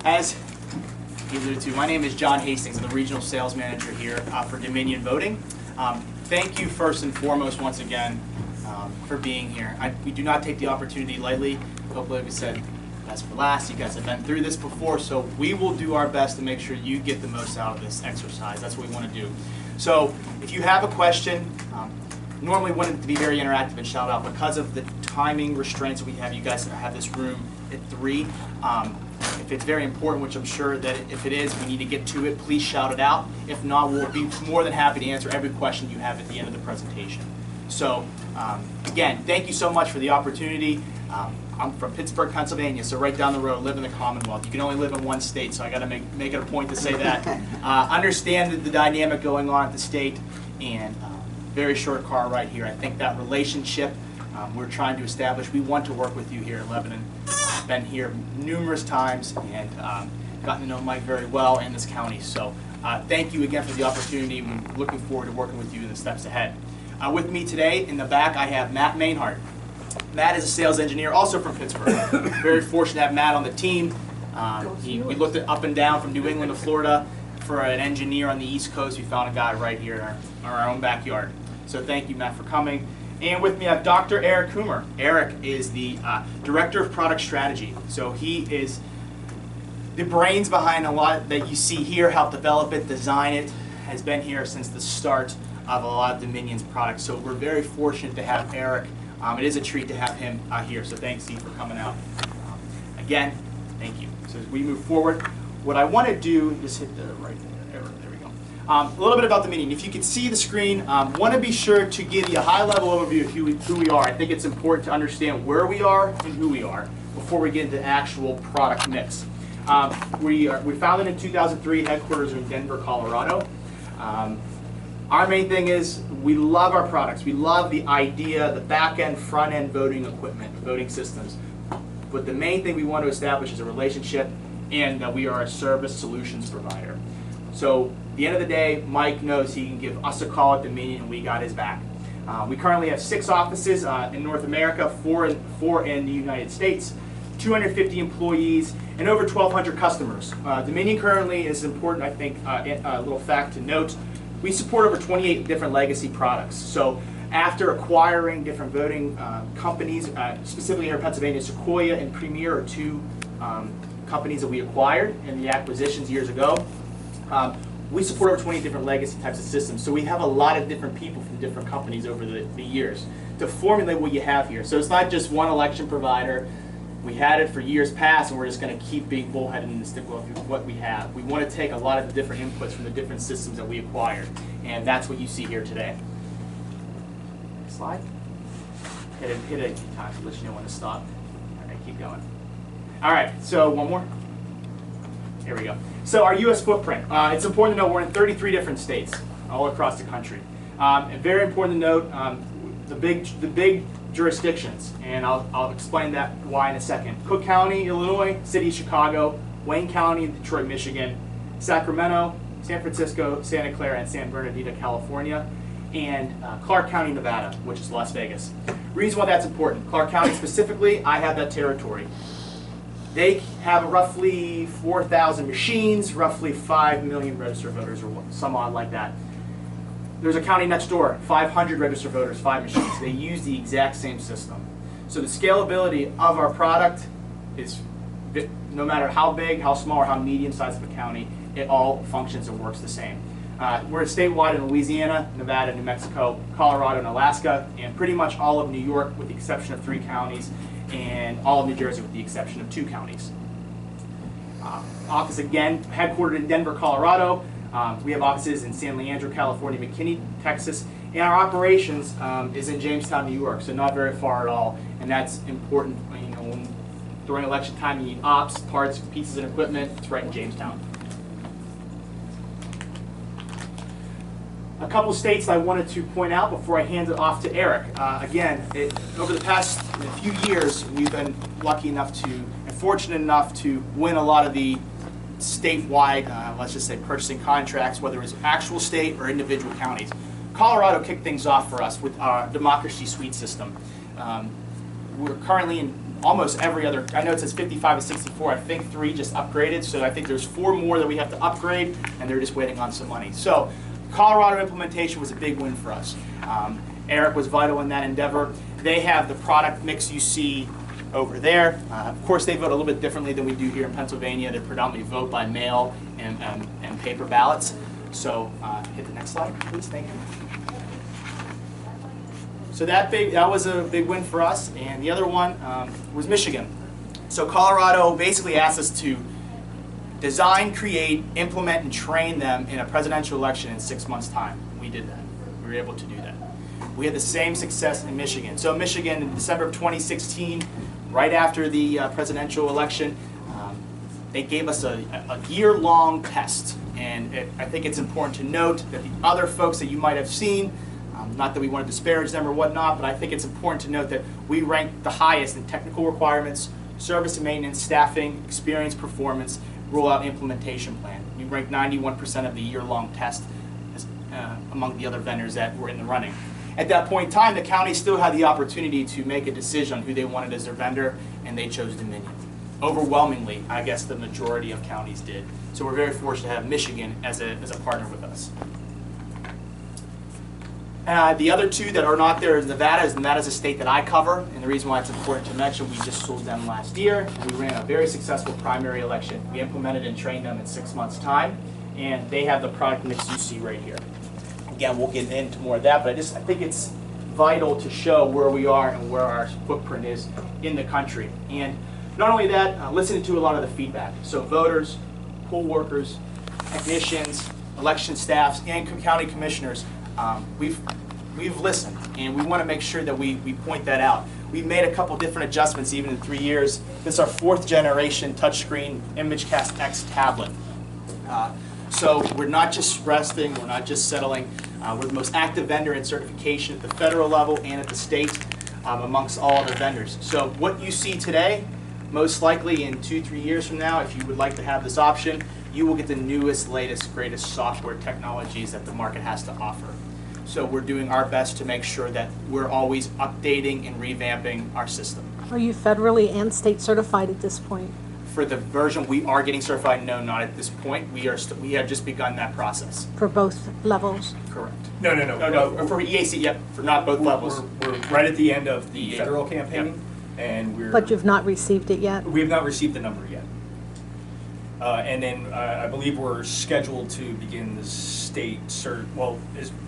As he alluded to, my name is John Hastings. I'm the Regional Sales Manager here for Dominion Voting. Thank you first and foremost once again for being here. We do not take the opportunity lightly. Hopefully, like we said, best for last. You guys have been through this before, so we will do our best to make sure you get the most out of this exercise. That's what we want to do. So if you have a question, normally want it to be very interactive and shout out. Because of the timing restraints we have, you guys have this room at 3. If it's very important, which I'm sure that if it is, we need to get to it, please shout it out. If not, we'll be more than happy to answer every question you have at the end of the presentation. So again, thank you so much for the opportunity. I'm from Pittsburgh, Pennsylvania, so right down the road, live in the Commonwealth. You can only live in one state, so I got to make it a point to say that. Understand the dynamic going on at the state, and very short car ride here. I think that relationship we're trying to establish, we want to work with you here in Lebanon. I've been here numerous times and gotten to know Mike very well in this county. So thank you again for the opportunity. I'm looking forward to working with you in the steps ahead. With me today in the back, I have Matt Mainhart. Matt is a sales engineer, also from Pittsburgh. Very fortunate to have Matt on the team. We looked at up and down from New England to Florida for an engineer on the East Coast. We found a guy right here in our own backyard. So thank you, Matt, for coming. And with me I have Dr. Eric Coomer. Eric is the Director of Product Strategy. So he is the brains behind a lot that you see here, helped develop it, design it, has been here since the start of a lot of Dominion's products. So we're very fortunate to have Eric. It is a treat to have him here, so thanks, Steve, for coming out. Again, thank you. So as we move forward, what I want to do, just hit the right there, there we go. A little bit about Dominion. If you can see the screen, want to be sure to give you a high-level overview of who we are. I think it's important to understand where we are and who we are before we get into actual product mix. We founded in 2003, headquarters in Denver, Colorado. Our main thing is we love our products. We love the idea, the back-end, front-end voting equipment, voting systems. But the main thing we want to establish is a relationship, and that we are a service solutions provider. So at the end of the day, Mike knows he can give us a call at Dominion, and we got his back. We currently have 6 offices in North America, 4 in the United States, 250 employees, and over 1,200 customers. Dominion currently is important, I think, a little fact to note. We support over 28 different legacy products. So after acquiring different voting companies, specifically here in Pennsylvania, Sequoia and Premier are 2 companies that we acquired in the acquisitions years ago. We support over 20 different legacy types of systems. So we have a lot of different people from different companies over the years to formulate what you have here. So it's not just one election provider. We had it for years past, and we're just going to keep being bullheaded and stick with what we have. We want to take a lot of the different inputs from the different systems that we acquired, and that's what you see here today. Next slide. Hit it a few times to let you know when to stop. All right, keep going. All right, so one more. Here we go. So our U.S. footprint. It's important to know we're in 33 different states all across the country. And very important to note the big jurisdictions, and I'll explain that why in a second. Cook County, Illinois, City of Chicago, Wayne County, Detroit, Michigan, Sacramento, San Francisco, Santa Clara, and San Bernardino, California, and Clark County, Nevada, which is Las Vegas. Reason why that's important. Clark County specifically, I have that territory. They have roughly 4,000 machines, roughly 5 million registered voters, or some odd like that. There's a county next door, 500 registered voters, 5 machines. They use the exact same system. So the scalability of our product is, no matter how big, how small, or how medium-sized of a county, it all functions and works the same. We're statewide in Louisiana, Nevada, New Mexico, Colorado, and Alaska, and pretty much all of New York with the exception of 3 counties, and all of New Jersey with the exception of 2 counties. Office again, headquartered in Denver, Colorado. We have offices in San Leandro, California, McKinney, Texas, and our operations is in Jamestown, New York, so not very far at all. And that's important, you know, during election time you need ops, parts, pieces of equipment. It's right in Jamestown. A couple states I wanted to point out before I hand it off to Eric. Again, over the past few years, we've been lucky enough to, and fortunate enough to win a lot of the statewide, let's just say, purchasing contracts, whether it's actual state or individual counties. Colorado kicked things off for us with our Democracy Suite system. We're currently in almost every other, I know it says 55 to 64, I think 3 just upgraded, so I think there's 4 more that we have to upgrade, and they're just waiting on some money. So Colorado implementation was a big win for us. Eric was vital in that endeavor. They have the product mix you see over there. Of course, they vote a little bit differently than we do here in Pennsylvania. They predominantly vote by mail and paper ballots. So hit the next slide, please. Thank you. So that was a big win for us. And the other one was Michigan. So Colorado basically asked us to design, create, implement, and train them in a presidential election in 6 months' time. We did that. We were able to do that. We had the same success in Michigan. So Michigan, in December of 2016, right after the presidential election, they gave us a year-long test. And I think it's important to note that the other folks that you might have seen, not that we want to disparage them or whatnot, but I think it's important to note that we ranked the highest in technical requirements, service and maintenance, staffing, experience, performance, rollout implementation plan. We ranked 91% of the year-long test among the other vendors that were in the running. At that point in time, the county still had the opportunity to make a decision on who they wanted as their vendor, and they chose Dominion. Overwhelmingly, I guess the majority of counties did. So we're very fortunate to have Michigan as a partner with us. The other 2 that are not there is Nevada. Nevada's a state that I cover, and the reason why it's important to mention, we just sold them last year, and we ran a very successful primary election. We implemented and trained them in 6 months' time, and they have the product mix you see right here. Again, we'll get into more of that, but I think it's vital to show where we are and where our footprint is in the country. And not only that, listening to a lot of the feedback. So voters, poll workers, technicians, election staffs, and county commissioners, we've listened, and we want to make sure that we point that out. We've made a couple different adjustments even in 3 years. This is our 4th generation touchscreen ImageCast X tablet. So we're not just resting, we're not just settling. We're the most active vendor in certification at the federal level and at the state amongst all other vendors. So what you see today, most likely in 2-3 years from now, if you would like to have this option, you will get the newest, latest, greatest software technologies that the market has to offer. So we're doing our best to make sure that we're always updating and revamping our system. Are you federally and state certified at this point? For the version we are getting certified, no, not at this point. We have just begun that process. For both levels? Correct. No. For EAC, yep, for not both levels. We're right at the end of the federal campaign, and But you've not received it yet? we have not received the number yet. And then I believe we're scheduled to begin the state cert. Well,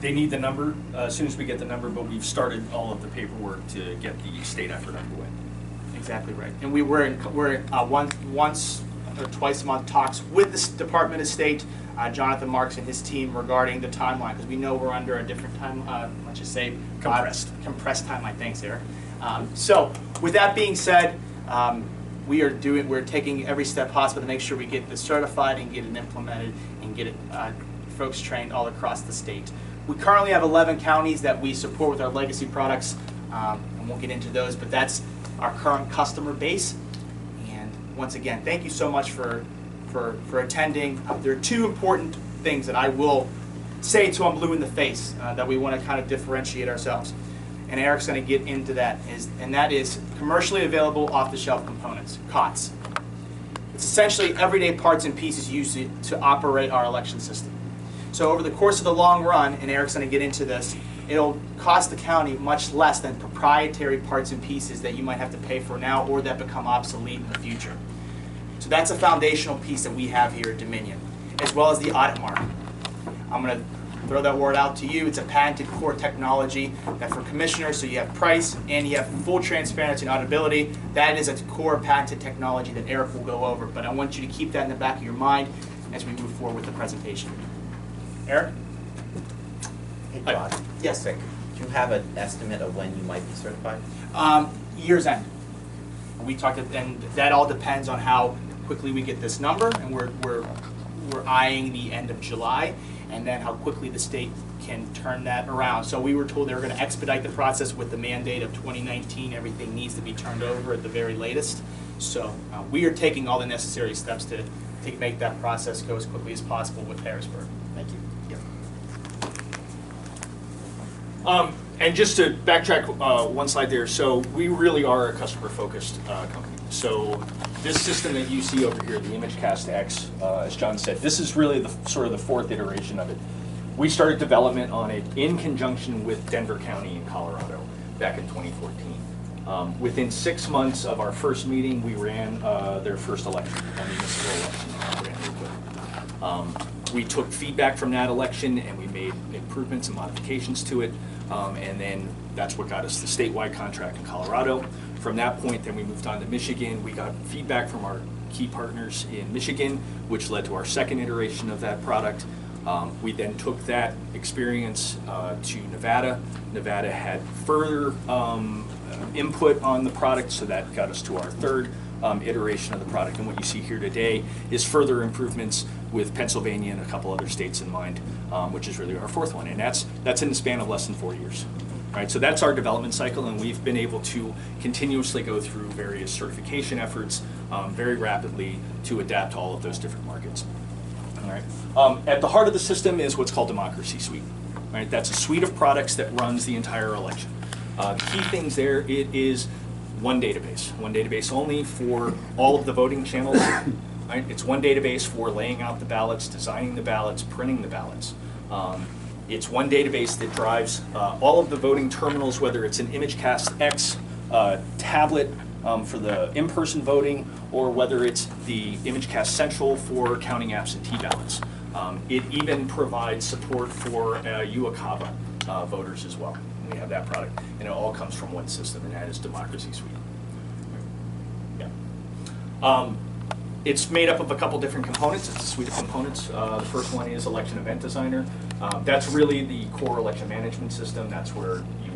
they need the number as soon as we get the number, but we've started all of the paperwork to get the state effort underway. Exactly right. And we're in once or twice a month talks with the Department of State, Jonathan Marks and his team regarding the timeline, because we know we're under a different time, let's just say compressed timeline. Thanks, Eric. So with that being said, we're taking every step possible to make sure we get this certified and get it implemented and get it folks trained all across the state. We currently have 11 counties that we support with our legacy products. I won't get into those, but that's our current customer base. And once again, thank you so much for attending. There are 2 important things that I will say to them blue in the face that we want to kind of differentiate ourselves. And Eric's going to get into that, and that is commercially available off-the-shelf components, COTS. It's essentially everyday parts and pieces used to operate our election system. So over the course of the long run, and Eric's going to get into this, it'll cost the county much less than proprietary parts and pieces that you might have to pay for now or that become obsolete in the future. So that's a foundational piece that we have here at Dominion, as well as the audit mark. I'm going to throw that word out to you. It's a patented core technology that for commissioners, so you have price and you have full transparency and auditability. That is a core patented technology that Eric will go over, but I want you to keep that in the back of your mind as we move forward with the presentation. Eric? Hey, Rod. Yes. Do you have an estimate of when you might be certified? Year's end. We talked, and that all depends on how quickly we get this number, and we're eyeing the end of July, and then how quickly the state can turn that around. So we were told they were going to expedite the process with the mandate of 2019. Everything needs to be turned over at the very latest. So we are taking all the necessary steps to make that process go as quickly as possible with Harrisburg. Thank you. And just to backtrack one slide there, so we really are a customer-focused company. So this system that you see over here, the ImageCast X, as John said, this is really the sort of the fourth iteration of it. We started development on it in conjunction with Denver County in Colorado back in 2014. Within 6 months of our first meeting, we ran their first election, a municipal election. We took feedback from that election and we made improvements and modifications to it. And then that's what got us the statewide contract in Colorado. From that point, then we moved on to Michigan. We got feedback from our key partners in Michigan, which led to our second iteration of that product. We then took that experience to Nevada. Nevada had further input on the product, so that got us to our third iteration of the product. And what you see here today is further improvements with Pennsylvania and a couple other states in mind, which is really our fourth one. And that's in the span of less than 4 years. Right, so that's our development cycle, and we've been able to continuously go through various certification efforts very rapidly to adapt to all of those different markets. All right. At the heart of the system is what's called Democracy Suite. Right, that's a suite of products that runs the entire election. Key things there, it is one database only for all of the voting channels. Right? It's one database for laying out the ballots, designing the ballots, printing the ballots. It's one database that drives all of the voting terminals, whether it's an ImageCast X tablet for the in-person voting, or whether it's the ImageCast Central for counting absentee ballots. It even provides support for UACAVA voters as well. We have that product, and it all comes from one system, and that is Democracy Suite. Yeah. It's made up of a couple different components. It's a suite of components. The first one is Election Event Designer. That's really the core election management system. That's where you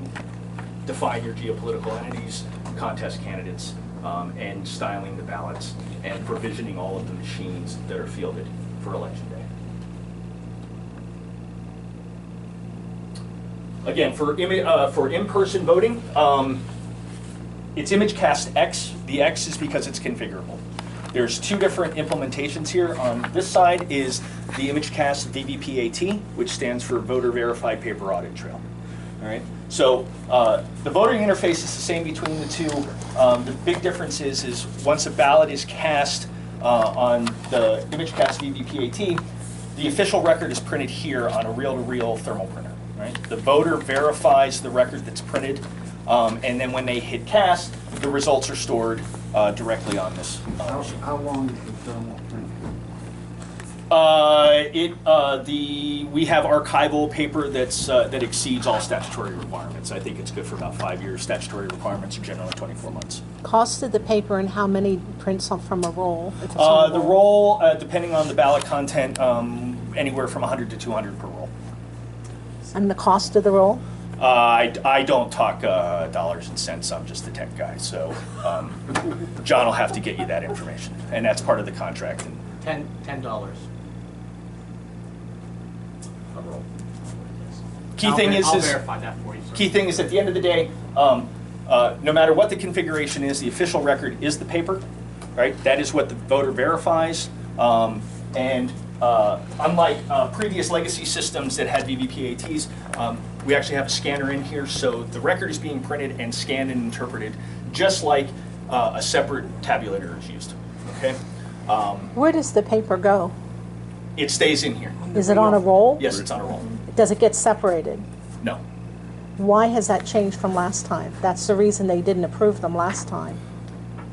define your geopolitical entities, contest candidates, and styling the ballots, and provisioning all of the machines that are fielded for Election Day. Again, for in-person voting, it's ImageCast X. The X is because it's configurable. There's two different implementations here. On this side is the ImageCast VVPAT, which stands for Voter Verified Paper Audit Trail. All right. So the voting interface is the same between the two. The big difference is once a ballot is cast on the ImageCast VVPAT, the official record is printed here on a reel-to-reel thermal printer. Right. The voter verifies the record that's printed, and then when they hit cast, the results are stored directly on this. How long is the thermal print? We have archival paper that exceeds all statutory requirements. I think it's good for about 5 years. Statutory requirements are generally 24 months. Cost of the paper and how many prints from a roll? If it's on a The roll, depending on the ballot content, anywhere from 100 to 200 per roll. And the cost of the roll? I don't talk dollars and cents. I'm just the tech guy. So John will have to get you that information, and that's part of the contract. $10. Key thing is I'll verify that for you, sir. Key thing is at the end of the day, no matter what the configuration is, the official record is the paper, right? That is what the voter verifies, and unlike previous legacy systems that had VVPATs, we actually have a scanner in here, so the record is being printed and scanned and interpreted, just like a separate tabulator is used. Okay. Where does the paper go? It stays in here. Is it on a roll? Yes, it's on a roll. Does it get separated? No. Why has that changed from last time? That's the reason they didn't approve them last time.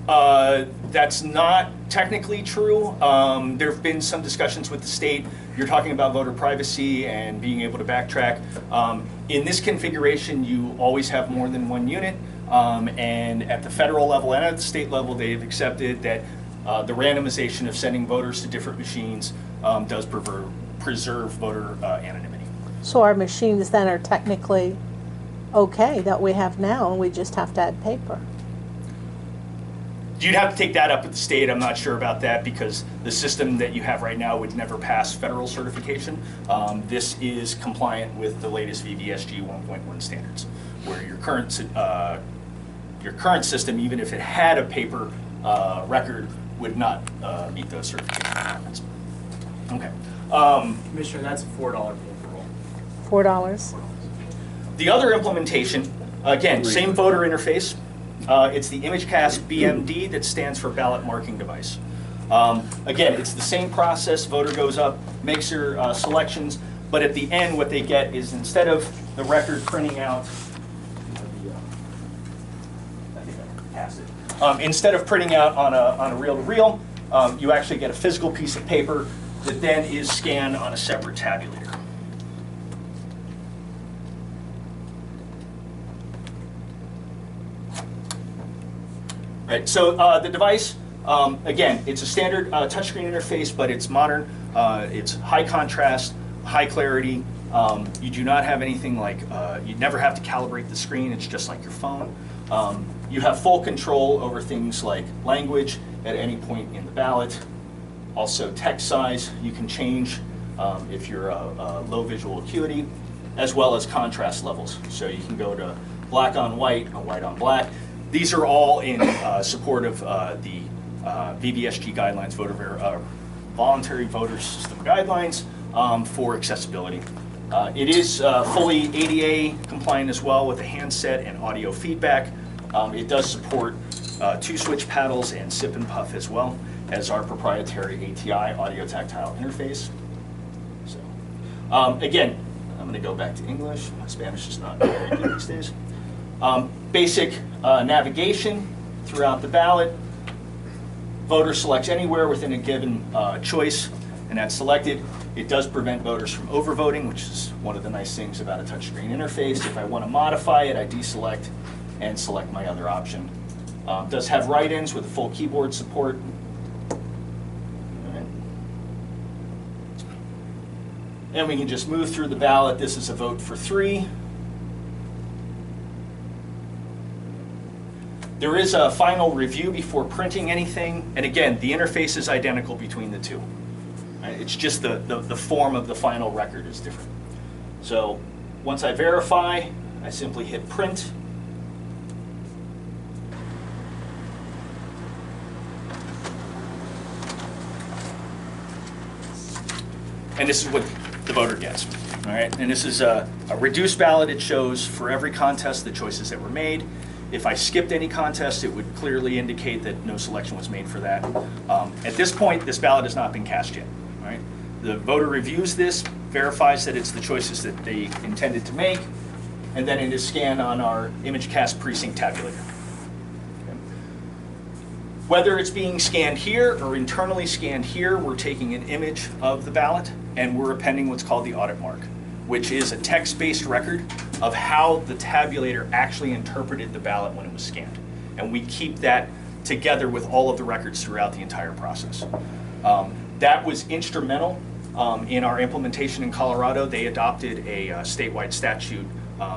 That's not technically true. There have been some discussions with the state. You're talking about voter privacy and being able to backtrack. In this configuration, you always have more than one unit, and at the federal level and at the state level, they've accepted that the randomization of sending voters to different machines does preserve voter anonymity. So our machines then are technically okay that we have now, and we just have to add paper. You'd have to take that up with the state. I'm not sure about that because the system that you have right now would never pass federal certification. This is compliant with the latest VVSG 1.1 standards, where your current system, even if it had a paper record, would not meet those certification requirements. Okay. Commissioner, that's a $4 bill for roll. $4. The other implementation, again, same voter interface. It's the ImageCast BMD that stands for ballot marking device. Again, it's the same process. Voter goes up, makes their selections, but at the end what they get is, instead of the record printing out, instead of printing out on a reel-to-reel, you actually get a physical piece of paper that then is scanned on a separate tabulator. Right, so the device, again, it's a standard touchscreen interface, but it's modern. It's high contrast, high clarity. You do not have anything like, you never have to calibrate the screen. It's just like your phone. You have full control over things like language at any point in the ballot. Also text size, you can change if you're low visual acuity, as well as contrast levels. So you can go to black on white, or white on black. These are all in support of the VVSG guidelines, voluntary voter system guidelines for accessibility. It is fully ADA compliant as well, with a handset and audio feedback. It does support 2-switch paddles and sip and puff, as well as our proprietary ATI, audio tactile interface. So again, I'm going to go back to English. My Spanish is not very good these days. Basic navigation throughout the ballot. Voter selects anywhere within a given choice, and that's selected. It does prevent voters from overvoting, which is one of the nice things about a touchscreen interface. If I want to modify it, I deselect and select my other option. Does have write-ins with full keyboard support. All right. And we can just move through the ballot. This is a vote for 3. There is a final review before printing anything, and again, the interface is identical between the two. Right? It's just the form of the final record is different. So once I verify, I simply hit print. And this is what the voter gets. All right, and this is a reduced ballot. It shows for every contest the choices that were made. If I skipped any contest, it would clearly indicate that no selection was made for that. At this point, this ballot has not been cast yet. All right? The voter reviews this, verifies that it's the choices that they intended to make, and then it is scanned on our ImageCast precinct tabulator. Okay. Whether it's being scanned here or internally scanned here, we're taking an image of the ballot, and we're appending what's called the audit mark, which is a text-based record of how the tabulator actually interpreted the ballot when it was scanned. And we keep that together with all of the records throughout the entire process. That was instrumental in our implementation in Colorado. They adopted a statewide statute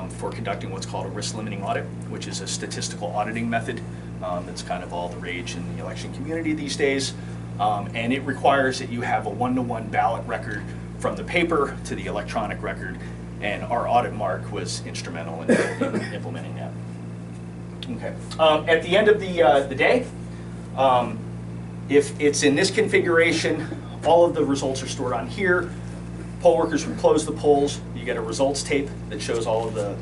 for conducting what's called a risk limiting audit, which is a statistical auditing method that's kind of all the rage in the election community these days. And it requires that you have a one-to-one ballot record from the paper to the electronic record, and our audit mark was instrumental in implementing that. Okay. At the end of the day, if it's in this configuration, all of the results are stored on here. Poll workers would close the polls. You get a results tape that shows all of the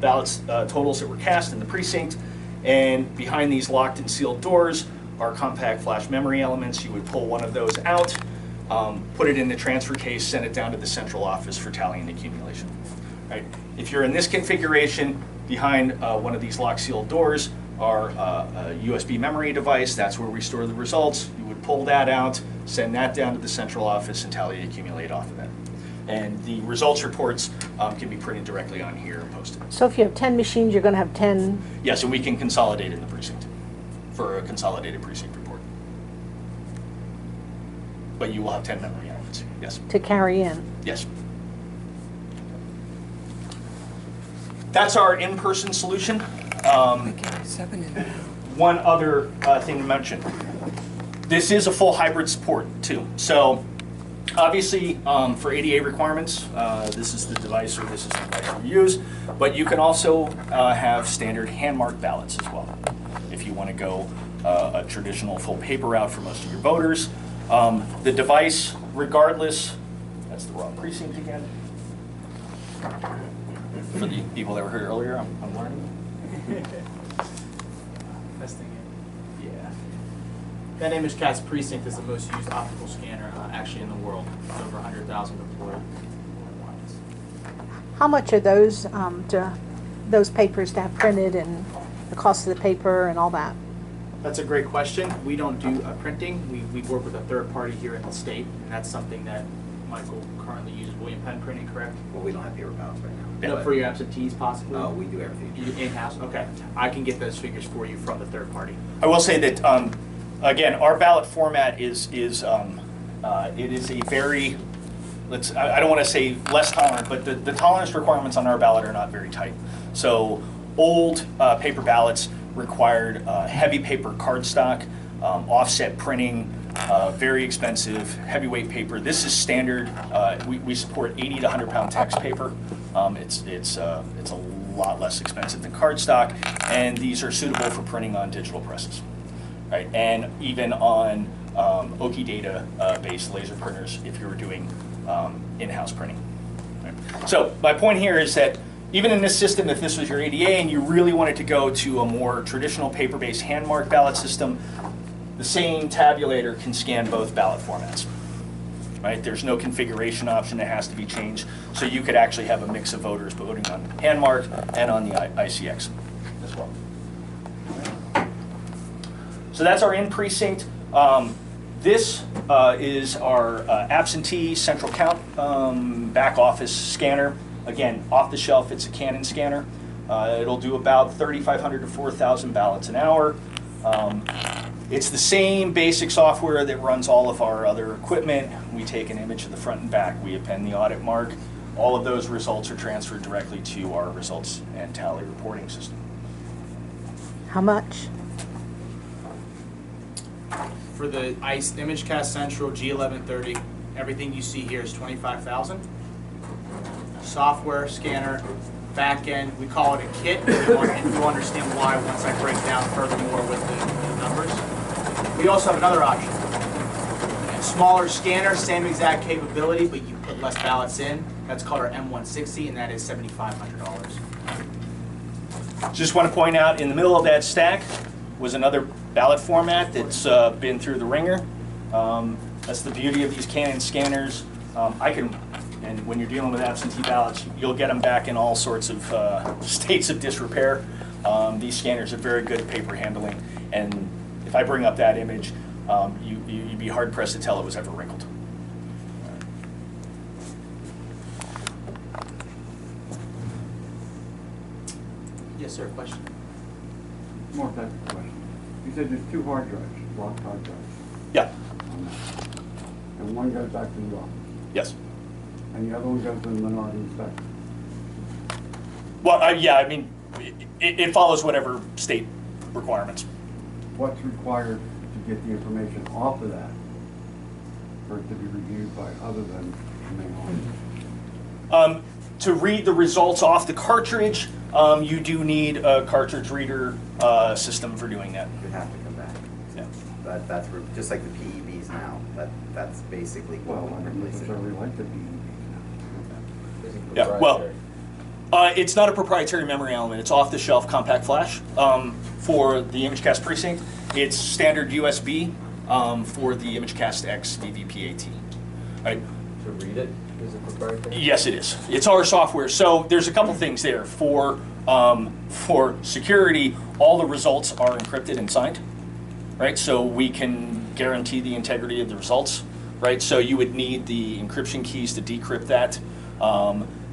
ballots totals that were cast in the precinct, and behind these locked and sealed doors are compact flash memory elements. You would pull one of those out, put it in the transfer case, send it down to the central office for tally and accumulation. Right. If you're in this configuration, behind one of these lock sealed doors are a USB memory device. That's where we store the results. You would pull that out, send that down to the central office, and tally and accumulate off of that. And the results reports can be printed directly on here and posted. So if you have 10 machines, you're going to have 10? Yes, and we can consolidate in the precinct for a consolidated precinct report. But you will have 10 memory elements, yes. To carry in? Yes. That's our in-person solution. One other thing to mention. This is a full hybrid support too. So obviously for ADA requirements, this is the device, or this is the device we use, but you can also have standard hand-marked ballots as well. If you want to go a traditional full paper route for most of your voters. The device, regardless, that's the wrong precinct again. For the people that were here earlier, I'm learning. Best thing. Yeah. That ImageCast Precinct is the most used optical scanner actually in the world. It's over 100,000 deployed. How much are those those papers to have printed, and the cost of the paper and all that? That's a great question. We don't do printing. We work with a third party here in the state, and that's something that Michael currently uses. William Penn Printing, correct? Well, we don't have paper ballots right now. No, But, for your absentees possibly? we do everything. You in-house? Okay. I can get those figures for you from the third party. I will say that, again, our ballot format is it is a very, I don't want to say less tolerant, but the tolerance requirements on our ballot are not very tight. So old paper ballots required heavy paper cardstock, offset printing, very expensive, heavyweight paper. This is standard. We support 80 to 100 pound text paper. It's a lot less expensive than cardstock, and these are suitable for printing on digital presses, right? And even on Oki data based laser printers if you were doing in-house printing. Right? So my point here is that even in this system, if this was your ADA and you really wanted to go to a more traditional paper-based hand-marked ballot system, the same tabulator can scan both ballot formats. Right? There's no configuration option that has to be changed, so you could actually have a mix of voters voting on hand-marked and on the ICX as well. So that's our in-precinct. This is our Absentee Central Count back office scanner. Again, off the shelf, it's a Canon scanner. It'll do about 3,500 to 4,000 ballots an hour. It's the same basic software that runs all of our other equipment. We take an image of the front and back. We append the audit mark. All of those results are transferred directly to our results and tally reporting system. How much? For the ImageCast Central G1130, everything you see here is $25,000. Software, scanner, back end, we call it a kit, and you'll understand why once I break down furthermore with the numbers. We also have another option. A smaller scanner, same exact capability, but you put less ballots in. That's called our M160, and that is $7,500. Just want to point out, in the middle of that stack was another ballot format that's been through the ringer. That's the beauty of these Canon scanners. And when you're dealing with absentee ballots, you'll get them back in all sorts of states of disrepair. These scanners are very good at paper handling, and if I bring up that image, you'd be hard pressed to tell it was ever wrinkled. Yes, sir, question? More technical question. You said there's 2 hard drives, locked hard drives Yeah. on that. And one goes back to the office, Yes. and the other one goes to the minority inspector. Well, yeah. I mean, it follows whatever state requirements. What's required to get the information off of that for it to be reviewed by other than the main office? To read the results off the cartridge, you do need a cartridge reader system for doing that. You have to come back. Yeah. That's just like the PEBs now. That's basically what Well, I we don't replace it. necessarily like the BEDs now. Yeah. Well, it's not a proprietary memory element. It's off-the-shelf compact flash for the ImageCast Precinct. It's standard USB for the ImageCast X DVPAT. Right? To read it is it proprietary? Yes, it is. It's our software. So there's a couple things there. For security, all the results are encrypted and signed, right? So we can guarantee the integrity of the results, right? So you would need the encryption keys to decrypt that.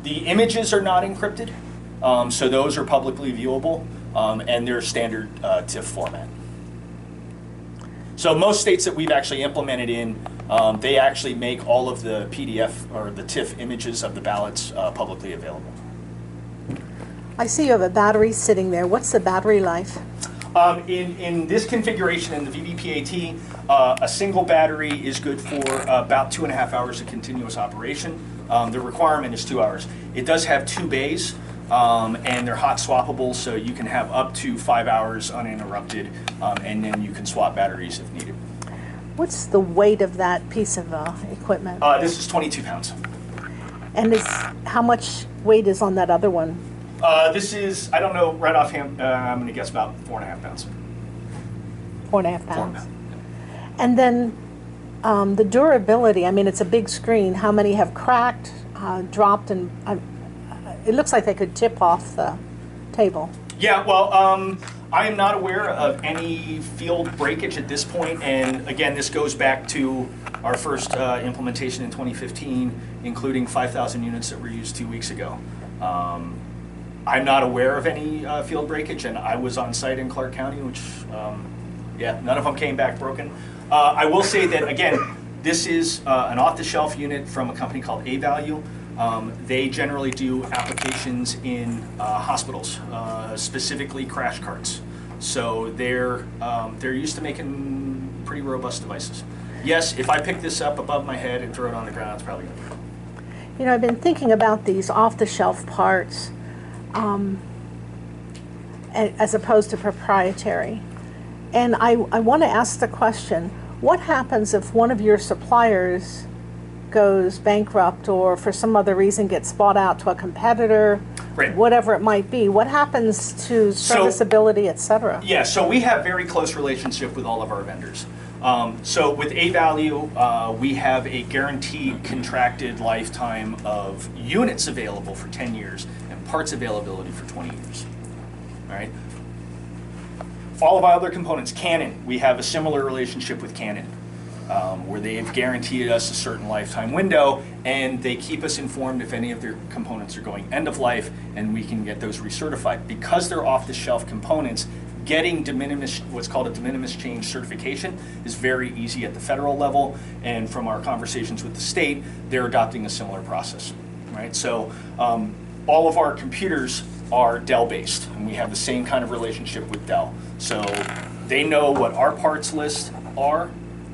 The images are not encrypted, so those are publicly viewable, and they're standard TIFF format. So most states that we've actually implemented in, they actually make all of the PDF or the TIFF images of the ballots publicly available. I see you have a battery sitting there. What's the battery life? In this configuration in the VVPAT, a single battery is good for about 2.5 hours of continuous operation. The requirement is 2 hours. It does have 2 bays, and they're hot swappable, so you can have up to 5 hours uninterrupted, and then you can swap batteries if needed. What's the weight of that piece of equipment? This is 22 pounds. And how much weight is on that other one? This is, I don't know, right offhand, I'm gonna guess about 4.5 pounds. 4.5 pounds. And then the durability, I mean, it's a big screen. How many have cracked, dropped, and it looks like they could tip off the table. Yeah, well, I am not aware of any field breakage at this point, and again, this goes back to our first implementation in 2015, including 5,000 units that were used 2 weeks ago. I'm not aware of any field breakage, and I was on site in Clark County, which, yeah, none of them came back broken. I will say that, again, this is an off-the-shelf unit from a company called A-Value. They generally do applications in hospitals, specifically crash carts. So they're used to making pretty robust devices. Yes, if I pick this up above my head and throw it on the ground, it's probably going to break. You know, I've been thinking about these off-the-shelf parts as opposed to proprietary. And I want to ask the question, what happens if one of your suppliers goes bankrupt or for some other reason gets bought out to a competitor, Right. whatever it might be? What happens to serviceability, et cetera? Yeah, so we have very close relationship with all of our vendors. So with A-Value, we have a guaranteed contracted lifetime of units available for 10 years and parts availability for 20 years. All right. All of our other components, Canon, we have a similar relationship with Canon, where they've guaranteed us a certain lifetime window, and they keep us informed if any of their components are going end of life, and we can get those recertified. Because they're off-the-shelf components, getting de minimis, what's called a de minimis change certification, is very easy at the federal level, and from our conversations with the state, they're adopting a similar process, right? So all of our computers are Dell-based, and we have the same kind of relationship with Dell. So they know what our parts list are,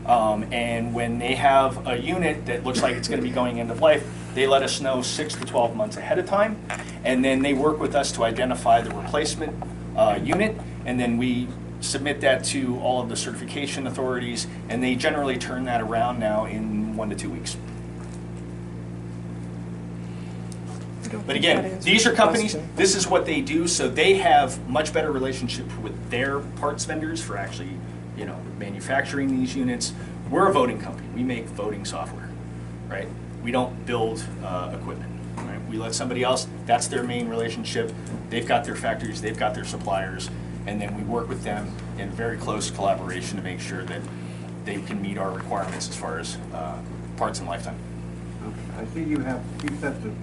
and when they have a unit that looks like it's going to be going end of life, they let us know 6 to 12 months ahead of time, and then they work with us to identify the replacement unit, and then we submit that to all of the certification authorities, and they generally turn that around now in 1 to 2 weeks. But again, these are companies, this is what they do, so they have much better relationship with their parts vendors for actually, you know, manufacturing these units. We're a voting company. We make voting software, right? We don't build equipment, right? We let somebody else, that's their main relationship. They've got their factories, they've got their suppliers, and then we work with them in very close collaboration to make sure that they can meet our requirements as far as parts and lifetime. I see you have 2 sets of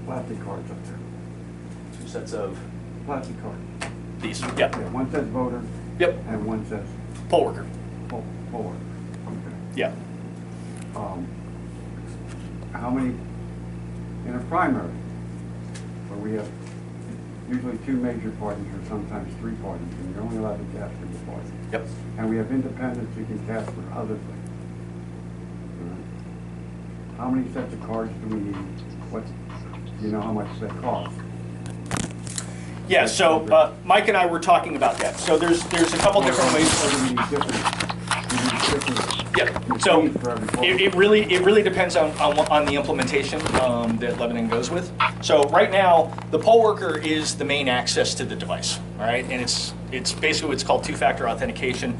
plastic cards up there. 2 sets of Plastic cards. these, Yeah, yep, one says voter yep, and one says poll worker, poller. Okay. yeah. How many, in a primary, where we have usually 2 major parties or sometimes 3 parties, and you're only allowed to cast for the party. Yep. And we have independents who can cast for other things. All right. How many sets of cards do we need? What, do you know how much they cost? Yeah, so Mike and I were talking about that. So there's a couple different ways. We need different Yeah. So machines for every party. it really depends on the implementation that Lebanon goes with. So right now, the poll worker is the main access to the device, all right? And it's basically what's called 2-factor authentication.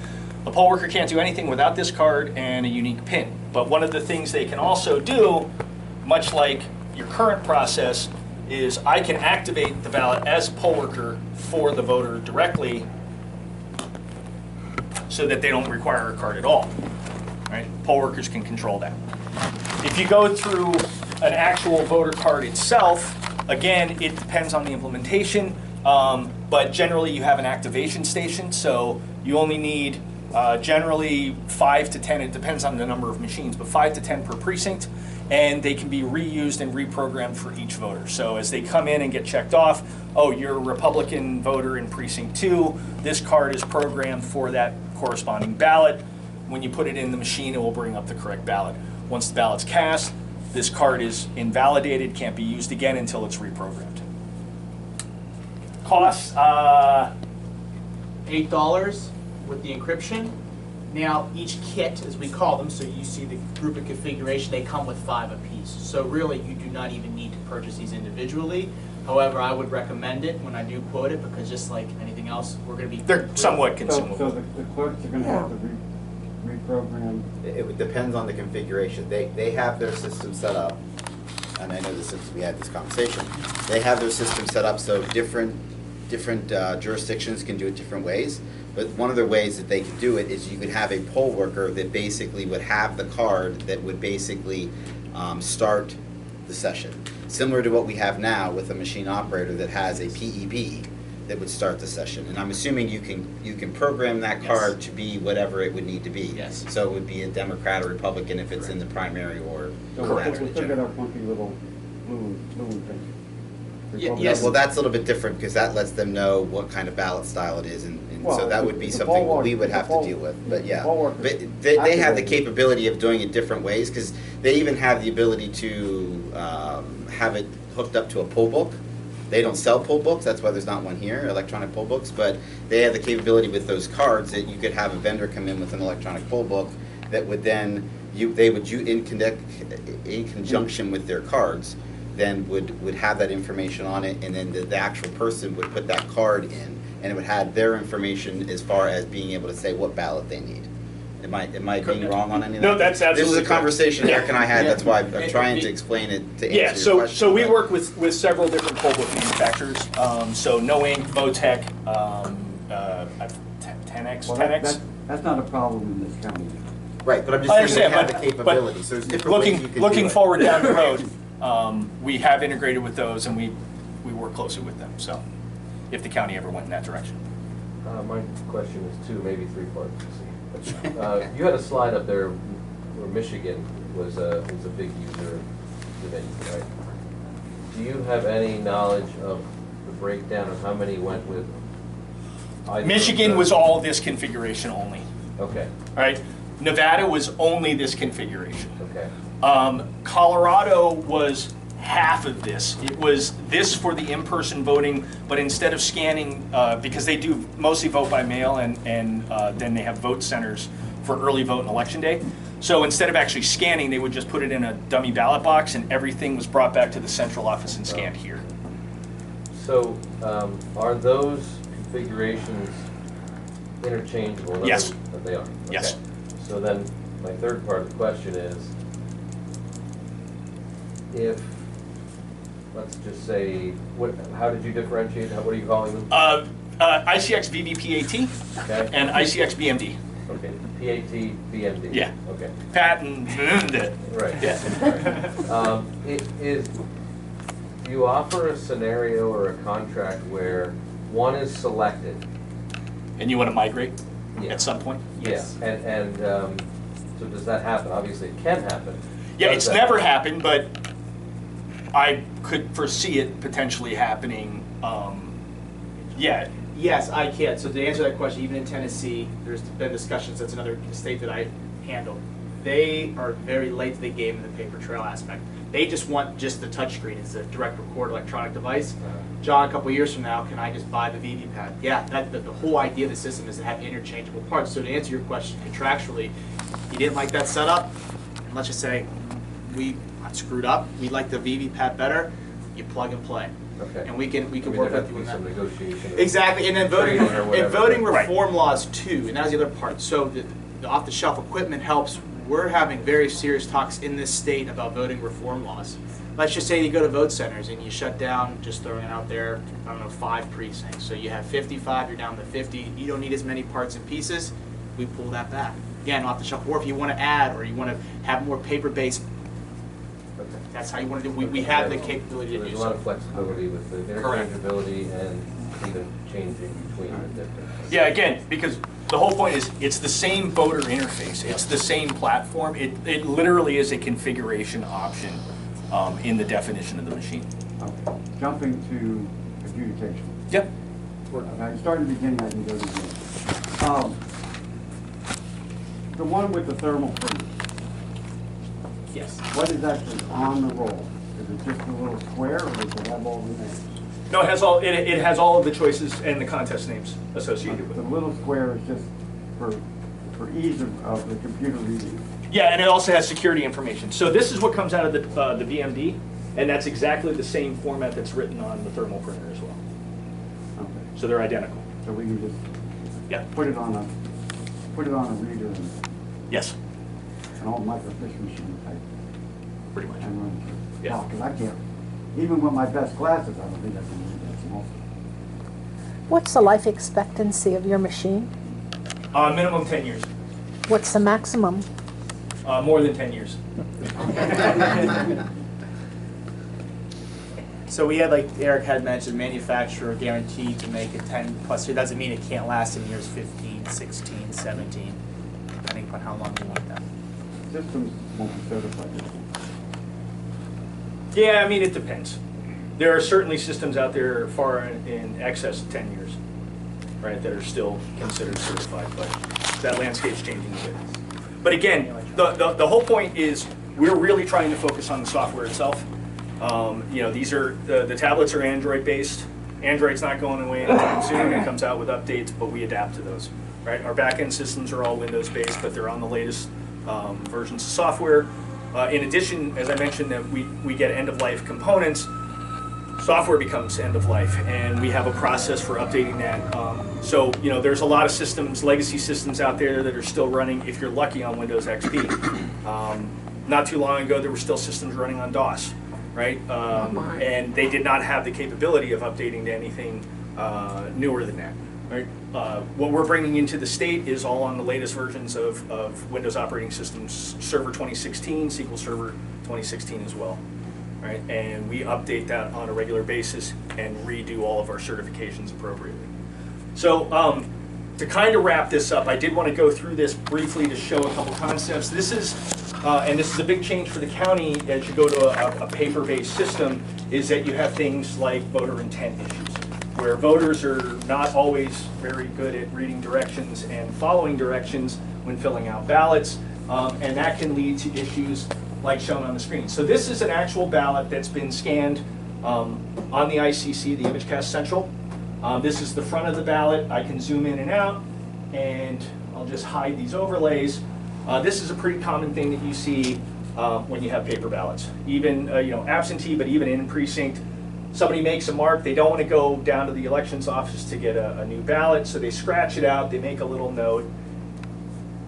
The poll worker can't do anything without this card and a unique PIN. But one of the things they can also do, much like your current process, is I can activate the ballot as a poll worker for the voter directly so that they don't require a card at all, right? Poll workers can control that. If you go through an actual voter card itself, again, it depends on the implementation, but generally you have an activation station, so you only need generally 5 to 10, it depends on the number of machines, but 5 to 10 per precinct, and they can be reused and reprogrammed for each voter. So as they come in and get checked off, oh, you're a Republican voter in precinct 2, this card is programmed for that corresponding ballot. When you put it in the machine, it will bring up the correct ballot. Once the ballot's cast, this card is invalidated, can't be used again until it's reprogrammed. Costs, $8 with the encryption, Now, each kit, as we call them, so you see the group of configuration, they come with 5 apiece. So really, you do not even need to purchase these individually. However, I would recommend it when I do quote it, because just like anything else, we're going to be... They're somewhat So consumable. the clerks are gonna have to reprogram. It depends on the configuration. They have their system set up, and I know this since we had this conversation. They have their system set up so different jurisdictions can do it different ways. But one of the ways that they could do it is you could have a poll worker that basically would have the card that would basically start the session. Similar to what we have now with a machine operator that has a PEB that would start the session. And I'm assuming you can program that card Yes. to be whatever it would need to be. Yes. So it would be a Democrat or Republican if it's in the primary or So the we'll latter. still get our funky little blue thing. yes. Well, that's a little bit different because that lets them know what kind of ballot style it is, and Well, so that would be the something poll worker- we would have the poll- to deal with. the But yeah, poll worker but they have the activated. capability of doing it different ways because they even have the ability to have it hooked up to a poll book. They don't sell poll books, that's why there's not one here, electronic poll books, but they have the capability with those cards that you could have a vendor come in with an electronic poll book that would then, in conjunction with their cards, then would have that information on it, and then the actual person would put that card in, and it would have their information as far as being able to say what ballot they need. Am I being wrong on any of that? No, that's absolutely This is a correct. conversation Yeah. Eric and I had, that's why I'm Yeah. trying to explain it to Yeah, answer your question. so we but- work with several different poll book manufacturers. So No Ink, Votech, 10X, Well, 10X. that's not a problem in this county. Right, but I'm I just saying understand, they have the but capability, so there's different ways you can do looking it. forward down the road, we have integrated with those and we work closely with them. So if the county ever went in that direction. My question is two, maybe 3 parts. You had a slide up there where Michigan was a big user of Dominion, right? Do you have any knowledge of the breakdown of how many went with either? Michigan was all this configuration only, Okay, all right? Nevada was only this configuration. okay. Colorado was half of this. It was this for the in-person voting, but instead of scanning, because they do mostly vote by mail and then they have vote centers for early vote and election day. So instead of actually scanning, they would just put it in a dummy ballot box and everything was brought back to the central office and scanned here. So, are those configurations interchangeable? In other Yes. words, that they are? Yes. Okay. So then, my third part of the question is, if, let's just say, how did you differentiate, what are you calling them? ICX VVPAT Okay, and ICX BMD. okay, PAT, BMD? Yeah. Okay, Patent. right. Yeah. Do you offer a scenario or a contract where one is selected? And you want to migrate Yeah. at some point? Yes. Yeah, and so does that happen? Obviously, it can happen. Yeah, Does it's that never happen? happened, but I could foresee it potentially happening. Yeah, Yes, I can. So to answer that question, even in Tennessee, there's been discussions, that's another state that I handle. They are very late to the game in the paper trail aspect. They just want just the touchscreen. It's a direct record electronic device. John, a couple years from now, can I just buy the VV-Pad? Yeah, the whole idea of the system is to have interchangeable parts. So to answer your question contractually, you didn't like that setup, and let's just say we screwed up, we like the VV-Pad better, you plug and play. Okay. And we can I mean, work there'd with have you to on be that. some negotiation. Exactly, and then voting, Training or whatever. and voting Right. reform laws too, and that was the other part. So the off-the-shelf equipment helps. We're having very serious talks in this state about voting reform laws. Let's just say you go to vote centers and you shut down, just throwing it out there, I don't know, 5 precincts. So you have 55, you're down to 50, you don't need as many parts and pieces, we pull that back. Again, off-the-shelf, or if you want to add, or you want to have more paper-based, Okay. that's how you want to do, we have the capability to There's do a lot so. of flexibility with the Correct. interchangeability and even changing between the different. yeah. Again, because the whole point is it's the same voter interface. It's the same platform. It literally is a configuration option in the definition of the machine. Okay. Jumping to adjudication. Yep. Now, you start in the beginning, I can go to the end. The one with the thermal printer, Yes. what is actually on the roll? Is it just a little square, or does it have all the names? No, it has all. It has all of the choices and the contest names associated with The it. little square is just for for ease of the computer reading. Yeah, and it also has security information. So this is what comes out of the BMD, and that's exactly the same format that's written on the thermal printer as well. Okay. So they're identical. So we can just Yeah. put it on a reader and Yes, an old microfiche machine type pretty much. and run through. Yeah. Because I can't, even with my best glasses, I don't think I can read that small. What's the life expectancy of your machine? Minimum 10 years. What's the maximum? More than 10 years. So we had, like Eric had mentioned, manufacturer guaranteed to make it 10 plus years. Doesn't mean it can't last in years 15, 16, 17, depending upon how long you want that. Systems won't be certified. Yeah, I mean, it depends. There are certainly systems out there far in excess of 10 years, right, that are still considered certified, but that landscape's changing a bit. But again, the whole point is we're really trying to focus on the software itself. You know, these are, the tablets are Android based. Android's not going away anytime soon. It comes out with updates, but we adapt to those, right? Our back-end systems are all Windows based, but they're on the latest versions of software. In addition, as I mentioned, that we get end-of-life components, software becomes end-of-life, and we have a process for updating that. So, you know, there's a lot of systems, legacy systems out there that are still running, if you're lucky, on Windows XP. Not too long ago, there were still systems running on DOS, right? And they did not have the capability of updating to anything newer than that, right? What we're bringing into the state is all on the latest versions of Windows operating systems, Server 2016, SQL Server 2016 as well, right? And we update that on a regular basis and redo all of our certifications appropriately. So to kind of wrap this up, I did want to go through this briefly to show a couple concepts. This is, and this is a big change for the county as you go to a paper-based system, is that you have things like voter intent issues, where voters are not always very good at reading directions and following directions when filling out ballots, and that can lead to issues like shown on the screen. So this is an actual ballot that's been scanned on the ICC, the ImageCast Central. This is the front of the ballot. I can zoom in and out, and I'll just hide these overlays. This is a pretty common thing that you see when you have paper ballots. Even, you know, absentee, but even in precinct, somebody makes a mark, they don't want to go down to the elections office to get a new ballot, so they scratch it out, they make a little note.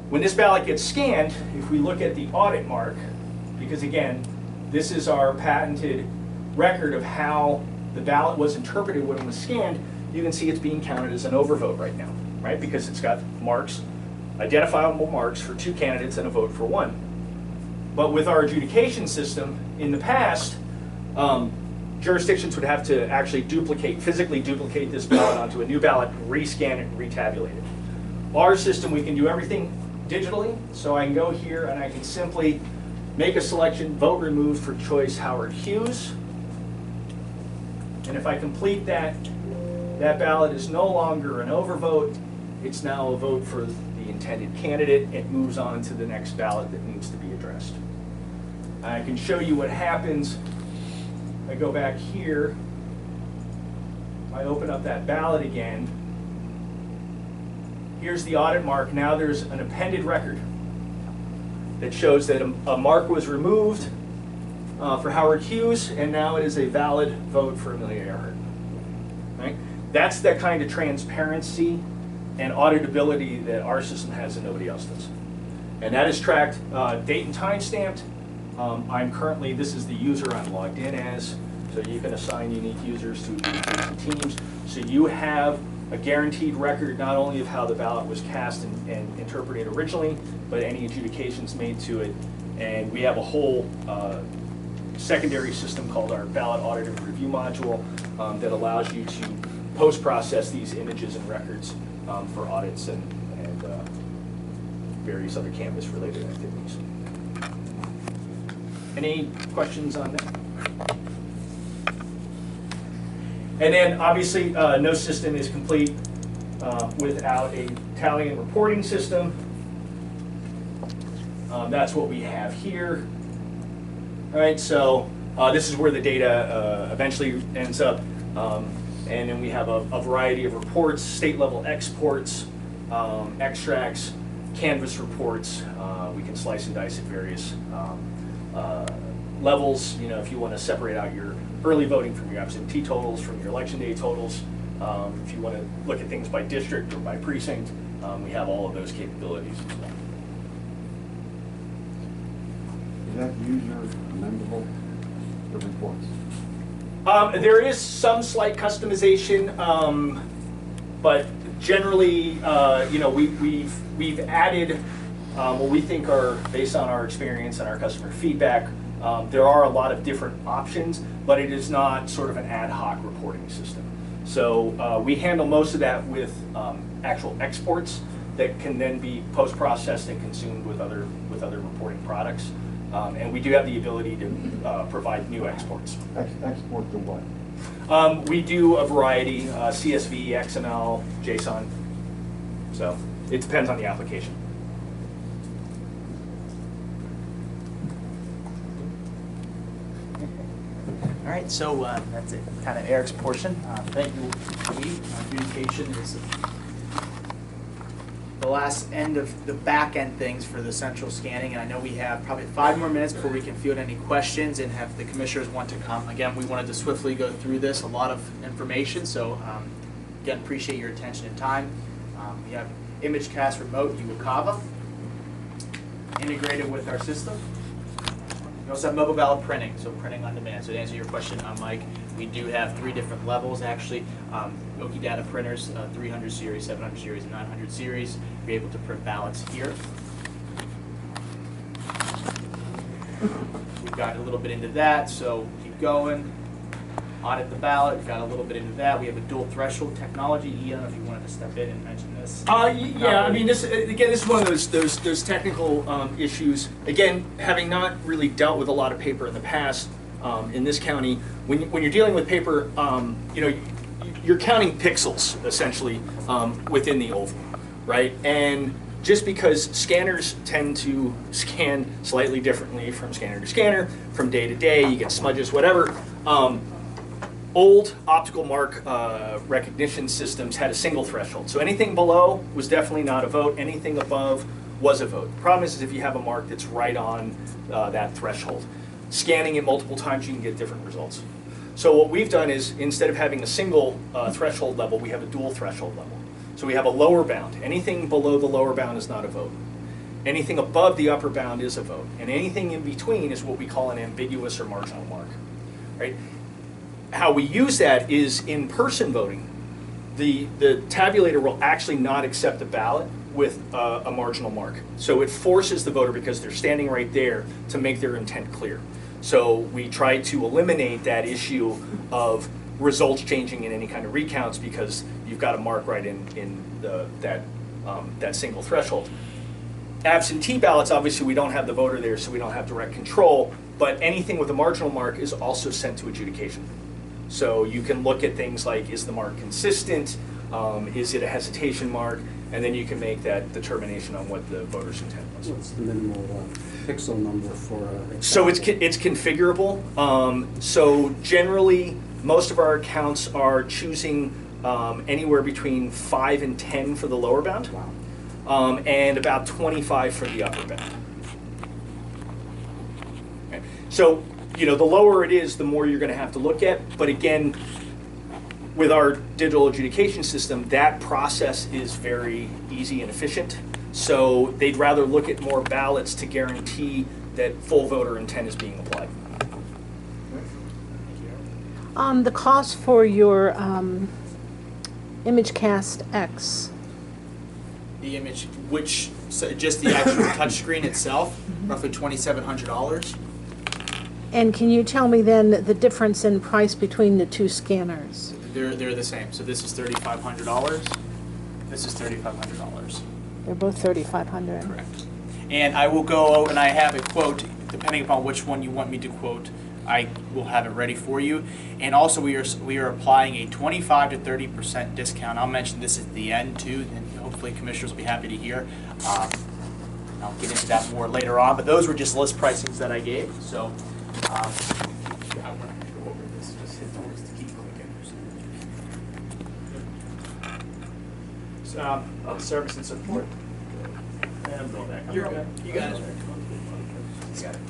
When this ballot gets scanned, if we look at the audit mark, because again, this is our patented record of how the ballot was interpreted when it was scanned, you can see it's being counted as an overvote right now, right? Because it's got marks, identifiable marks for 2 candidates and a vote for 1. But with our adjudication system, in the past, jurisdictions would have to actually physically duplicate this ballot onto a new ballot, rescan it, and retabulate it. Our system, we can do everything digitally, so I can go here and I can simply make a selection, vote removed for choice Howard Hughes. And if I complete that, that ballot is no longer an overvote, it's now a vote for the intended candidate. It moves on to the next ballot that needs to be addressed. I can show you what happens. I go back here, I open up that ballot again. Here's the audit mark. Now there's an appended record that shows that a mark was removed for Howard Hughes, and now it is a valid vote for Amelia Earhart. Right? That's the kind of transparency and auditability that our system has and nobody else does. And that is tracked date and time stamped. I'm currently, this is the user I'm logged in as, so you can assign unique users to teams. So you have a guaranteed record not only of how the ballot was cast and interpreted originally, but any adjudications made to it. And we have a whole secondary system called our ballot audit and review module that allows you to post-process these images and records for audits and various other Canvas-related activities. Any questions on that? And then obviously no system is complete without a tally and reporting system. That's what we have here. All right, so this is where the data eventually ends up. And then we have a variety of reports, state level exports, extracts, canvas reports. We can slice and dice at various levels. You know, if you want to separate out your early voting from your absentee totals, from your election day totals, if you want to look at things by district or by precinct, we have all of those capabilities as well. Is that user amendable, the reports? There is some slight customization, but generally, you know, we've added what we think are, based on our experience and our customer feedback, there are a lot of different options, but it is not sort of an ad hoc reporting system. So we handle most of that with actual exports that can then be post-processed and consumed with other reporting products. And we do have the ability to provide new exports. Export to what? We do a variety, CSV, XML, JSON. So it depends on the application. All right, so that's it, kind of Eric's portion. Thank you, Steve. Communication is the last end of the back end things for the central scanning, and I know we have probably 5 more minutes before we can field any questions and have the commissioners want to come. Again, we wanted to swiftly go through this, a lot of information, so again, appreciate your attention and time. We have ImageCast Remote Uwakava integrated with our system. We also have mobile ballot printing, so printing on demand. So to answer your question, Mike, we do have 3 different levels actually. Oki data printers, 300 series, 700 series, 900 series. You're able to print ballots here. We've got a little bit into that, so keep going. Audit the ballot, we've got a little bit into that. We have a dual threshold technology. Ian, I don't know if you wanted to step in and mention this. Yeah, I mean, this is one of those technical issues. Again, having not really dealt with a lot of paper in the past in this county, when you're dealing with paper, you know, you're counting pixels essentially within the oval, right? And just because scanners tend to scan slightly differently from scanner to scanner, from day to day, you get smudges, whatever. Old optical mark recognition systems had a single threshold. So anything below was definitely not a vote. Anything above was a vote. The problem is if you have a mark that's right on that threshold. Scanning it multiple times, you can get different results. So what we've done is, instead of having a single threshold level, we have a dual threshold level. So we have a lower bound. Anything below the lower bound is not a vote. Anything above the upper bound is a vote. And anything in between is what we call an ambiguous or marginal mark, right? How we use that is in-person voting. The tabulator will actually not accept a ballot with a marginal mark. So it forces the voter, because they're standing right there, to make their intent clear. So we try to eliminate that issue of results changing in any kind of recounts, because you've got a mark right in that single threshold. Absentee ballots, obviously we don't have the voter there, so we don't have direct control, but anything with a marginal mark is also sent to adjudication. So you can look at things like, is the mark consistent? Is it a hesitation mark? And then you can make that determination on what the voter's intent was. What's the minimal pixel number for So it's configurable. So generally, most of our accounts are choosing anywhere between 5 and 10 for the lower bound, and about 25 for the upper bound. Okay. So, you know, the lower it is, the more you're going to have to look at. But again, with our digital adjudication system, that process is very easy and efficient. So they'd rather look at more ballots to guarantee that full voter intent is being applied. The cost for your ImageCast X. The image, so just the actual touchscreen itself, roughly $2,700. And can you tell me then the difference in price between the 2 scanners? They're the same. So this is $3,500. This is $3,500. They're both $3,500. Correct. And I will go, and I have a quote, depending upon which one you want me to quote, I will have it ready for you. And also we are applying a 25 to 30% discount. I'll mention this at the end too, and hopefully commissioners will be happy to hear. I'll get into that more later on, but those were just list pricings that I gave. So I want to go over this, just hit towards to keep clicking. So, service and support. You're good. You got it.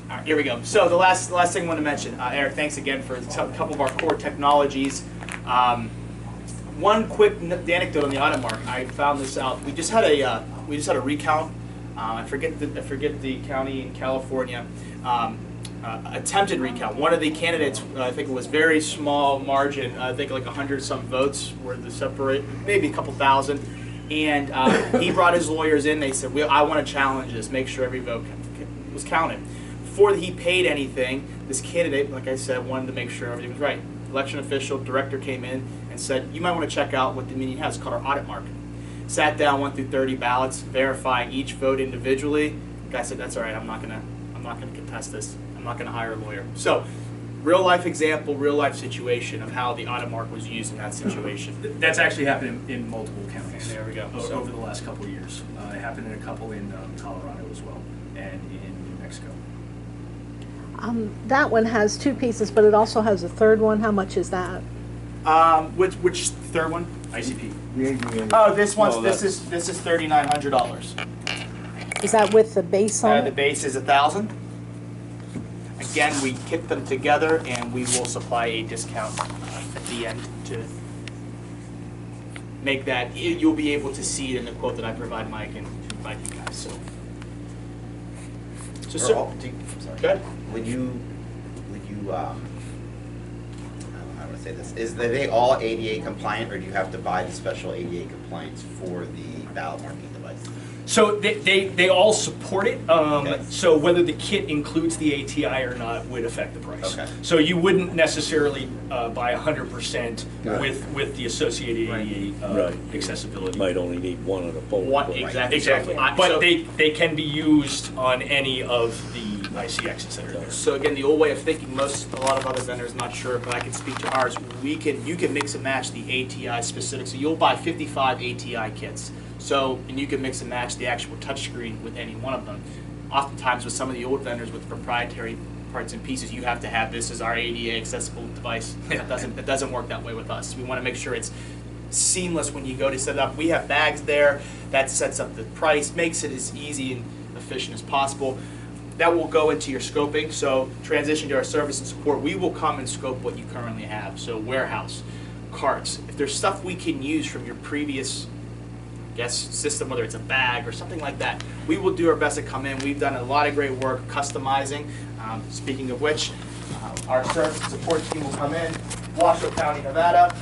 All right, here we go. So the last thing I want to mention, Eric, thanks again for a couple of our core technologies. One quick anecdote on the audit mark. I found this out. We just had a recount. I forget the county in California. Attempted recount. One of the candidates, I think it was very small margin. I think like 100 some votes were the separate, maybe a couple thousand. And he brought his lawyers in. They said, I want to challenge this. Make sure every vote was counted. Before he paid anything, this candidate, like I said, wanted to make sure everything was right. Election official, director came in and said, you might want to check out what Dominion has. It's called our audit mark. Sat down, went through 30 ballots, verifying each vote individually. The guy said, that's all right, I'm not gonna contest this. I'm not gonna hire a lawyer. So, real life example, real life situation of how the audit mark was used in that situation. That's actually happened in multiple counties. There we go. Over the last couple of years. It happened in a couple in Colorado as well, and in New Mexico. That one has two pieces, but it also has a third one. How much is that? Which third one? ICP. The ADA. Oh, this is $3,900. Is that with the base on The it? base is $1,000. Again, we kit them together, and we will supply a discount at the end to make that. You'll be able to see it in the quote that I provide Mike and provide you guys. So Sorry. Go ahead. Would you, I don't know how to say this, is they all ADA compliant, or do you have to buy the special ADA compliance for the ballot marking device? So they all support it. Okay. So whether the kit includes the ATI or not would affect the price. Okay. So you wouldn't necessarily buy 100% Right. with the associated ADA Right. accessibility. Might only need one of the poll. What exactly? Exactly. So But they can be used on any of the ICXs that are there. So again, the old way of thinking, a lot of other vendors, not sure, but I can speak to ours. You can mix and match the ATI specific. So you'll buy 55 ATI kits. So, and you can mix and match the actual touchscreen with any one of them. Oftentimes with some of the old vendors with proprietary parts and pieces, you have to have this as our ADA accessible device. It doesn't work that way with us. We want to make sure it's seamless when you go to set it up. We have bags there. That sets up the price, makes it as easy and efficient as possible. That will go into your scoping. So transition to our service and support, we will come and scope what you currently have. So warehouse, carts. If there's stuff we can use from your previous system, whether it's a bag or something like that, we will do our best to come in. We've done a lot of great work customizing. Speaking of which, our service and support team will come in, Washoe County, Nevada,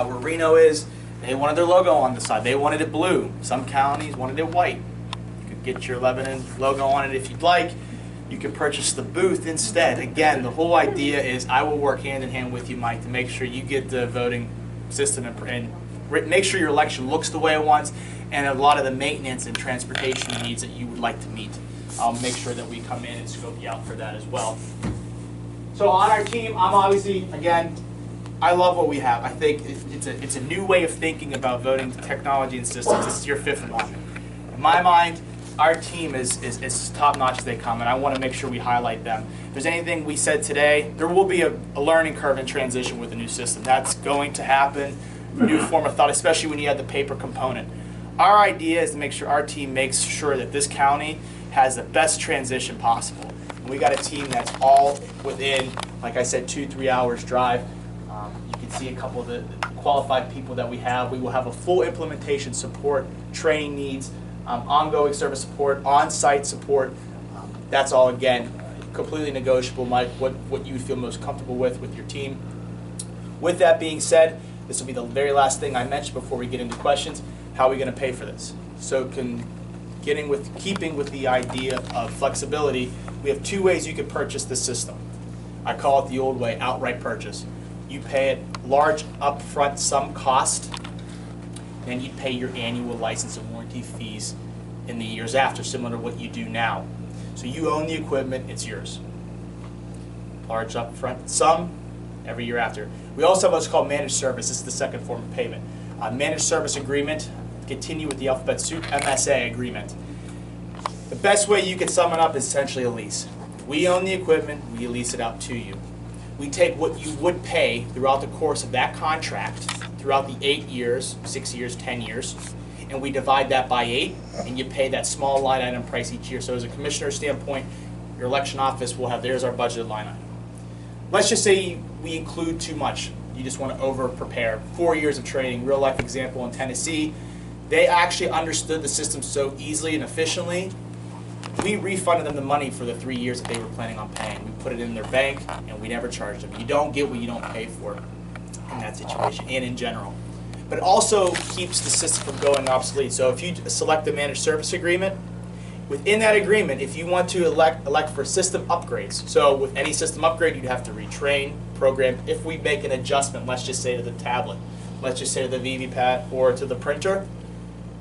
where Reno is. They wanted their logo on the side. They wanted it blue. Some counties wanted it white. You could get your Lebanon logo on it if you'd like. You can purchase the booth instead. Again, the whole idea is I will work hand in hand with you, Mike, to make sure you get the voting system and make sure your election looks the way it wants, and a lot of the maintenance and transportation needs that you would like to meet. I'll make sure that we come in and scope you out for that as well. So on our team, I'm obviously, again, I love what we have. I think it's a new way of thinking about voting technology and systems. This is your fifth one. In my mind, our team is top-notch as they come, and I want to make sure we highlight them. If there's anything we said today, there will be a learning curve and transition with the new system. That's going to happen. New form of thought, especially when you have the paper component. Our idea is to make sure our team makes sure that this county has the best transition possible. And we got a team that's all within, like I said, 2-3 hours drive. You can see a couple of the qualified people that we have. We will have a full implementation support, training needs, ongoing service support, on-site support. That's all, again, completely negotiable, Mike, what you feel most comfortable with your team. With that being said, this will be the very last thing I mentioned before we get into questions. How are we going to pay for this? So keeping with the idea of flexibility, we have two ways you can purchase this system. I call it the old way, outright purchase. You pay it large upfront sum cost, then you pay your annual license and warranty fees in the years after, similar to what you do now. So you own the equipment, it's yours. Large upfront sum, every year after. We also have what's called managed service. This is the second form of payment. Managed service agreement, continue with the alphabet soup, MSA agreement. The best way you can sum it up is essentially a lease. We own the equipment, we lease it out to you. We take what you would pay throughout the course of that contract, throughout the 8 years, 6 years, 10 years, and we divide that by 8, and you pay that small line item price each year. So as a commissioner standpoint, your election office will have, there's our budgeted line item. Let's just say we include too much. You just want to over-prepare. 4 years of training, real life example in Tennessee. They actually understood the system so easily and efficiently. We refunded them the money for the 3 years that they were planning on paying. We put it in their bank, and we never charged them. You don't get what you don't pay for in that situation and in general. But it also keeps the system from going obsolete. So if you select the managed service agreement, within that agreement, if you want to elect for system upgrades, so with any system upgrade, you'd have to retrain, program. If we make an adjustment, let's just say to the tablet, let's just say to the VVPAT or to the printer,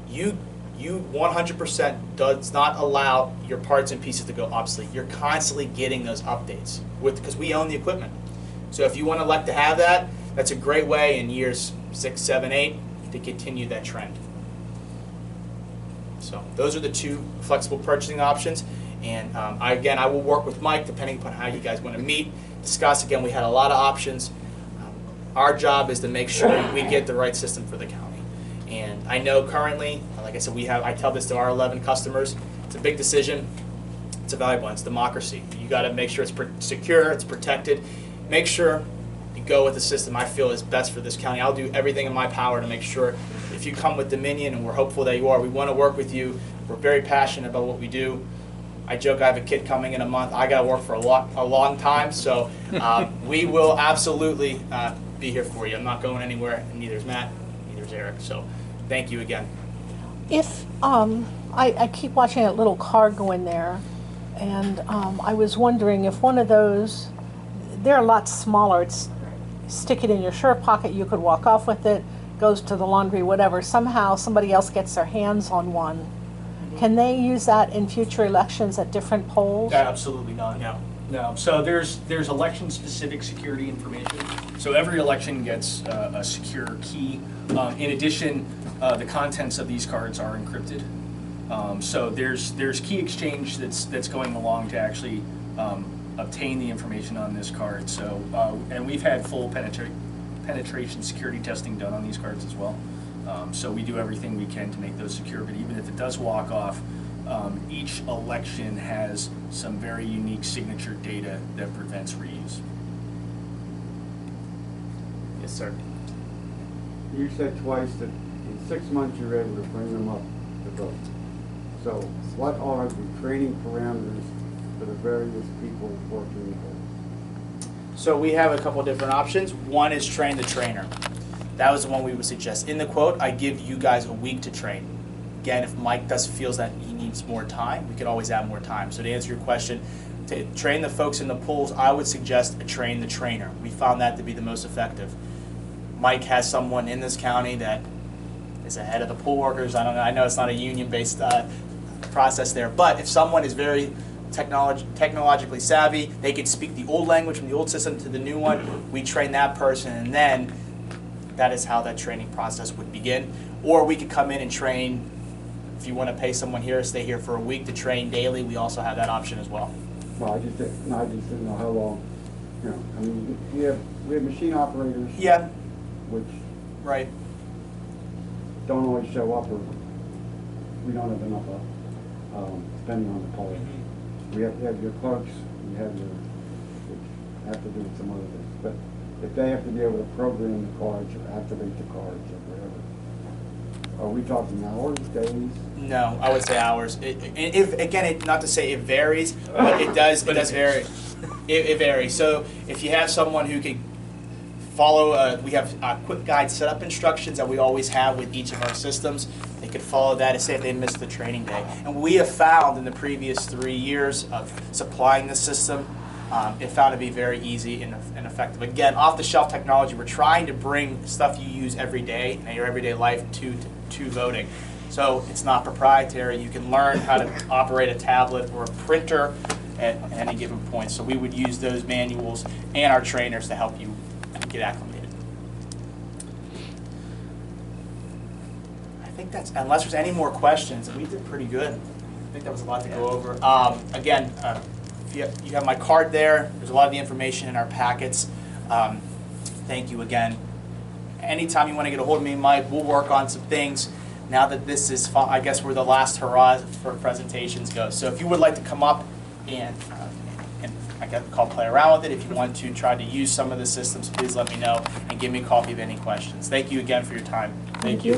you 100% does not allow your parts and pieces to go obsolete. You're constantly getting those updates because we own the equipment. So if you want to elect to have that, that's a great way in years 6, 7, 8 to continue that trend. So those are the 2 flexible purchasing options. And I will work with Mike depending upon how you guys want to meet, discuss. Again, we had a lot of options. Our job is to make sure we get the right system for the county. And I know currently, like I said, I tell this to our 11 customers, it's a big decision, it's a valuable one, it's democracy. You got to make sure it's secure, it's protected. Make sure you go with the system I feel is best for this county. I'll do everything in my power to make sure if you come with Dominion, and we're hopeful that you are, we want to work with you. We're very passionate about what we do. I joke I have a kid coming in a month. I got to work for a long time, so we will absolutely be here for you. I'm not going anywhere, and neither is Matt, neither is Eric. So thank you again. If, I keep watching that little car go in there, and I was wondering if one of those, they're a lot smaller. It's stick it in your shirt pocket, you could walk off with it, goes to the laundry, whatever. Somehow somebody else gets their hands on one. Can they use that in future elections at different polls? Absolutely not. No. So there's election-specific security information. So every election gets a secure key. In addition, the contents of these cards are encrypted. So there's key exchange that's going along to actually obtain the information on this card. So and we've had full penetration security testing done on these cards as well. So we do everything we can to make those secure. But even if it does walk off, each election has some very unique signature data that prevents reuse. Yes, sir. You said twice that in 6 months you were able to bring them up to vote. So what are the training parameters for the various people working there? So we have a couple different options. One is train the trainer. That was the one we would suggest. In the quote, I give you guys a week to train. Again, if Mike feels that he needs more time, we could always add more time. So to answer your question, to train the folks in the polls, I would suggest a train the trainer. We found that to be the most effective. Mike has someone in this county that is ahead of the poll workers. I don't know. I know it's not a union-based process there, but if someone is very technologically savvy, they can speak the old language from the old system to the new one. We train that person, and then that is how that training process would begin. Or we could come in and train. If you want to pay someone here, stay here for a week to train daily. We also have that option as well. Well, I just didn't know how long. You know, I mean, we have machine operators. Yeah. Which Right. don't always show up, or we don't have enough depending on the poll. We have to have your clerks, we have your, which have to do with some other things. But if they have to be able to program the cards or activate the cards or whatever, are we talking hours, days? No, I would say hours. Not to say it varies, but it does vary. It varies. So if you have someone who can follow, we have quick guide setup instructions that we always have with each of our systems. They could follow that and say if they missed the training day. And we have found in the previous 3 years of supplying the system, it found to be very easy and effective. Again, off-the-shelf technology, we're trying to bring stuff you use every day in your everyday life to voting. So it's not proprietary. You can learn how to operate a tablet or a printer at any given point. So we would use those manuals and our trainers to help you get acclimated. I think that's, unless there's any more questions, we did pretty good. I think that was a lot to go over. Again, if you have my card there. There's a lot of the information in our packets. Thank you again. Anytime you want to get a hold of me, Mike, we'll work on some things. now that this is, I guess we're the last hurrah for presentations go. So if you would like to come up and I can play around with it, if you want to try to use some of the systems, please let me know and give me a call if you have any questions. Thank you again for your time. Thank you.